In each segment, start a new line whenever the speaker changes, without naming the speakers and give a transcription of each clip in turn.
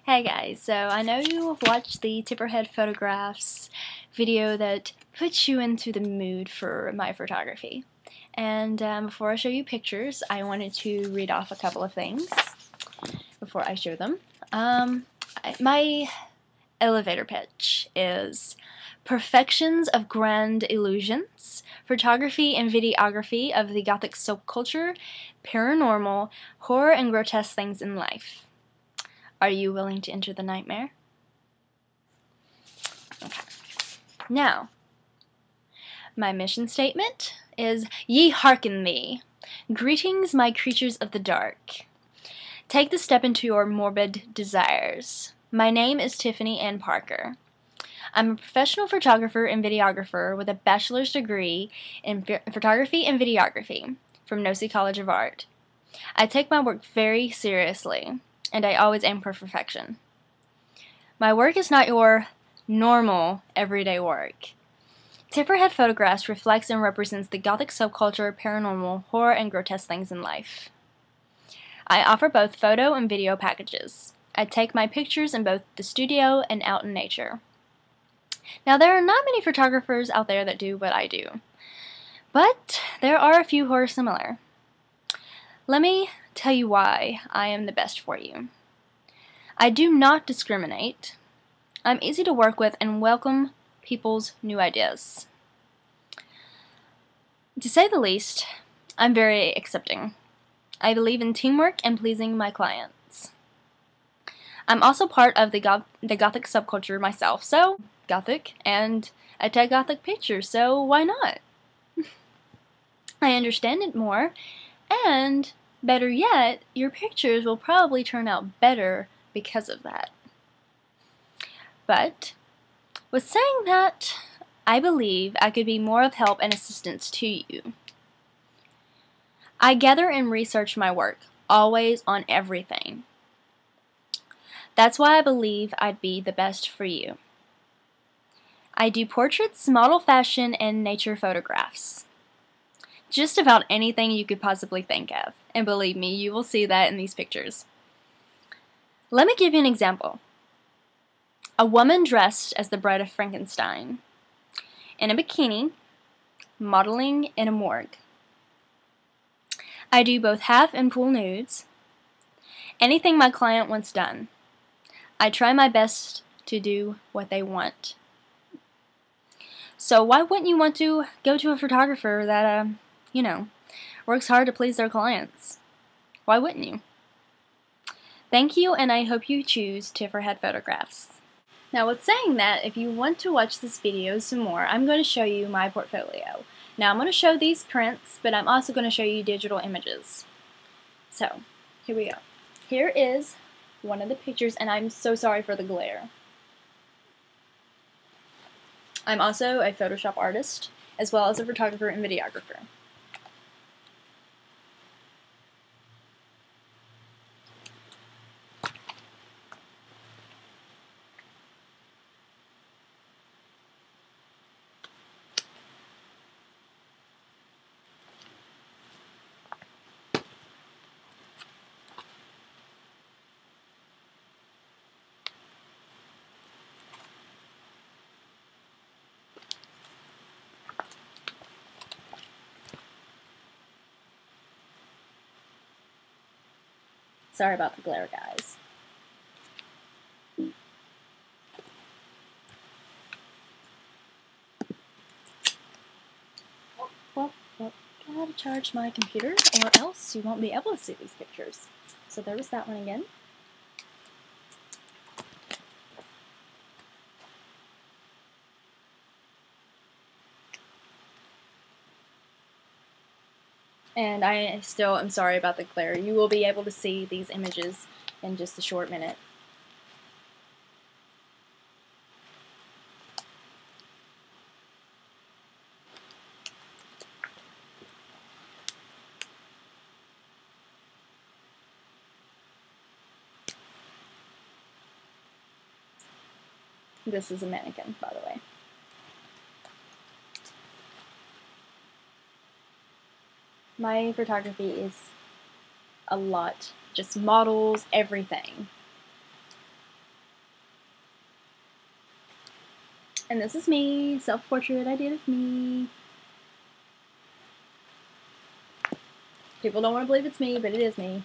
Hey guys, so I know you watched the Tifferhead photographs video that puts you into the mood for my photography. And before I show you pictures, I wanted to read off a couple of things before I show them. My elevator pitch is Perfections of Grand Illusions, Photography and Videography of the Gothic Subculture, Paranormal, Horror and Grotesque Things in Life. Are you willing to enter the nightmare? Okay. Now, my mission statement is, Ye hearken me. Greetings, my creatures of the dark. Take the step into your morbid desires. My name is Tiffany Ann Parker. I'm a professional photographer and videographer with a bachelor's degree in photography and videography from Nosy College of Art. I take my work very seriously, and I always aim for perfection. My work is not your normal, everyday work. Tifferhead Photographs reflects and represents the Gothic subculture, paranormal, horror, and grotesque things in life. I offer both photo and video packages. I take my pictures in both the studio and out in nature. Now, there are not many photographers out there that do what I do, but there are a few who are similar. Let me tell you why I am the best for you. I do not discriminate. I'm easy to work with and welcome people's new ideas. To say the least, I'm very accepting. I believe in teamwork and pleasing my clients. I'm also part of the Gothic subculture myself, so Gothic, and I take Gothic pictures, so why not? I understand it more, and better yet, your pictures will probably turn out better because of that. But with saying that, I believe I could be more of help and assistance to you. I gather and research my work, always on everything. That's why I believe I'd be the best for you. I do portraits, model fashion, and nature photographs. Just about anything you could possibly think of. And believe me, you will see that in these pictures. Let me give you an example. A woman dressed as the Bride of Frankenstein, in a bikini, modeling in a morgue. I do both half and full nudes. Anything my client wants done. I try my best to do what they want. So why wouldn't you want to go to a photographer that, works hard to please their clients? Why wouldn't you? Thank you, and I hope you choose Tifferhead Photographs. Now, with saying that, if you want to watch this video some more, I'm going to show you my portfolio. Now, I'm going to show these prints, but I'm also going to show you digital images. So, here we go. Here is one of the pictures, and I'm so sorry for the glare. I'm also a Photoshop artist, as well as a photographer and videographer. Sorry about the glare, guys. Well, gotta charge my computer, or else you won't be able to see these pictures. So there was that one again. And I still am sorry about the glare. You will be able to see these images in just a short minute. This is a mannequin, by the way. My photography is a lot. Just models, everything. And this is me, self-portrait I did of me. People don't want to believe it's me, but it is me.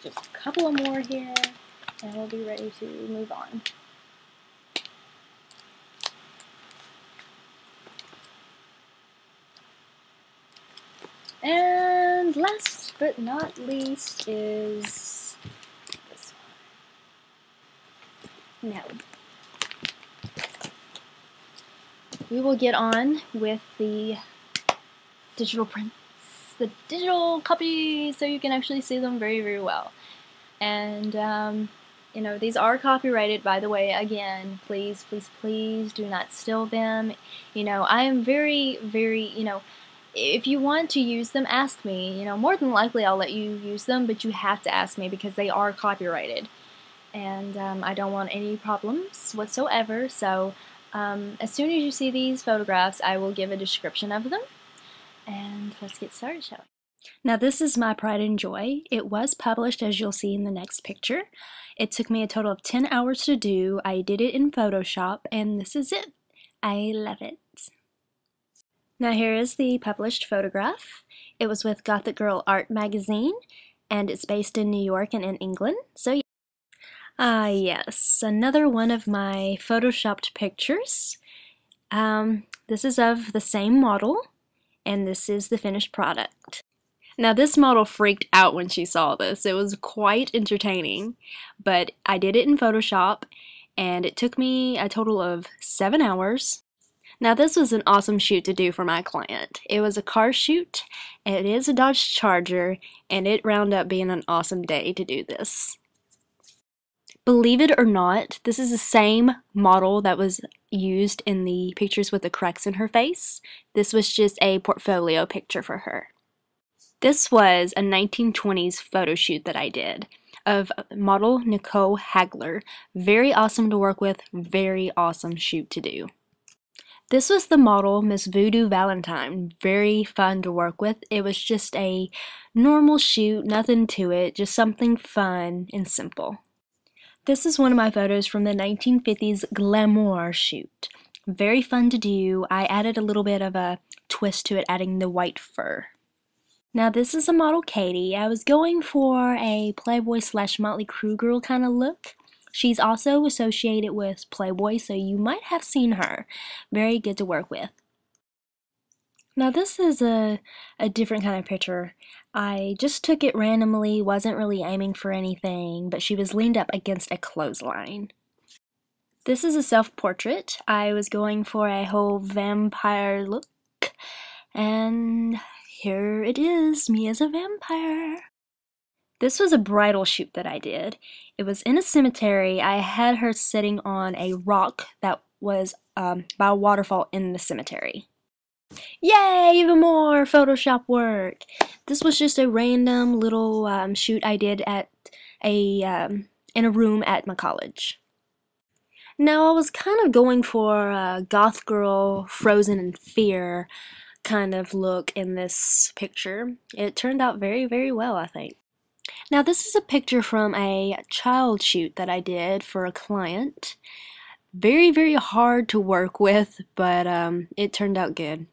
Just a couple of more here, and we'll be ready to move on. And last but not least is this one. Now, we will get on with the digital prints, the digital copies, so you can actually see them very, very well. And, you know, these are copyrighted, by the way. Again, please, please, please do not steal them. You know, I am very, very, you know, if you want to use them, ask me. You know, more than likely I'll let you use them, but you have to ask me because they are copyrighted. And I don't want any problems whatsoever. So as soon as you see these photographs, I will give a description of them. And let's get started, shall we? Now this is my pride and joy. It was published, as you'll see in the next picture. It took me a total of 10 hours to do. I did it in Photoshop, and this is it. I love it. Now here is the published photograph. It was with Gothic Girl Art magazine, and it's based in New York and in England. So yeah. Ah yes, another one of my photoshopped pictures. This is of the same model, and this is the finished product. Now this model freaked out when she saw this. It was quite entertaining, but I did it in Photoshop, and it took me a total of 7 hours. Now this was an awesome shoot to do for my client. It was a car shoot, it is a Dodge Charger, and it rounded up being an awesome day to do this. Believe it or not, this is the same model that was used in the pictures with the cracks in her face. This was just a portfolio picture for her. This was a 1920s photo shoot that I did of model Nicole Hagler. Very awesome to work with, very awesome shoot to do. This was the model Miss Voodoo Valentine. Very fun to work with. It was just a normal shoot, nothing to it, just something fun and simple. This is one of my photos from the 1950s glamour shoot. Very fun to do. I added a little bit of a twist to it, adding the white fur. Now this is a model Katie. I was going for a Playboy / Motley Crue girl kind of look. She's also associated with Playboy, so you might have seen her. Very good to work with. Now this is a different kind of picture. I just took it randomly, wasn't really aiming for anything, but she was leaned up against a clothesline. This is a self-portrait. I was going for a whole vampire look, and here it is, me as a vampire. This was a bridal shoot that I did. It was in a cemetery. I had her sitting on a rock that was by a waterfall in the cemetery. Yay! Even more Photoshop work! This was just a random little shoot I did at in a room at my college. Now I was kind of going for a goth girl frozen in fear kind of look in this picture. It turned out very, very well, I think. Now this is a picture from a child shoot that I did for a client. Very, very hard to work with, but it turned out good.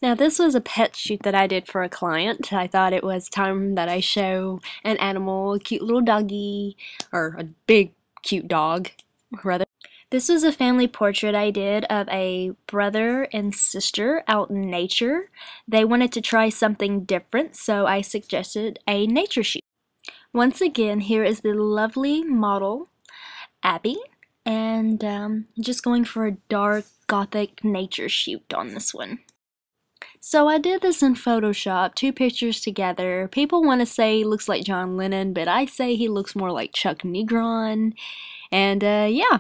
Now this was a pet shoot that I did for a client. I thought it was time that I show an animal, a cute little doggy, or a big cute dog, rather. This was a family portrait I did of a brother and sister out in nature. They wanted to try something different, so I suggested a nature shoot. Once again, here is the lovely model, Abby, and just going for a dark gothic nature shoot on this one. So I did this in Photoshop, 2 pictures together. People want to say he looks like John Lennon, but I say he looks more like Chuck Negron, and yeah.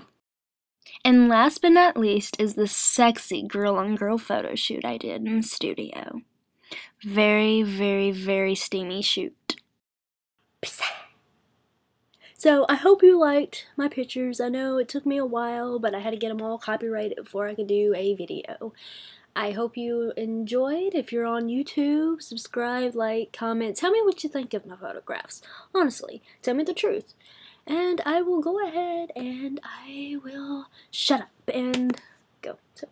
And last but not least is the sexy girl-on-girl photo shoot I did in the studio. Very, very, very steamy shoot.
So I hope you liked my pictures. I know it took me a while, but I had to get them all copyrighted before I could do a video. I hope you enjoyed. If you're on YouTube, subscribe, like, comment. Tell me what you think of my photographs. Honestly, tell me the truth. And I will go ahead and I will shut up and go. So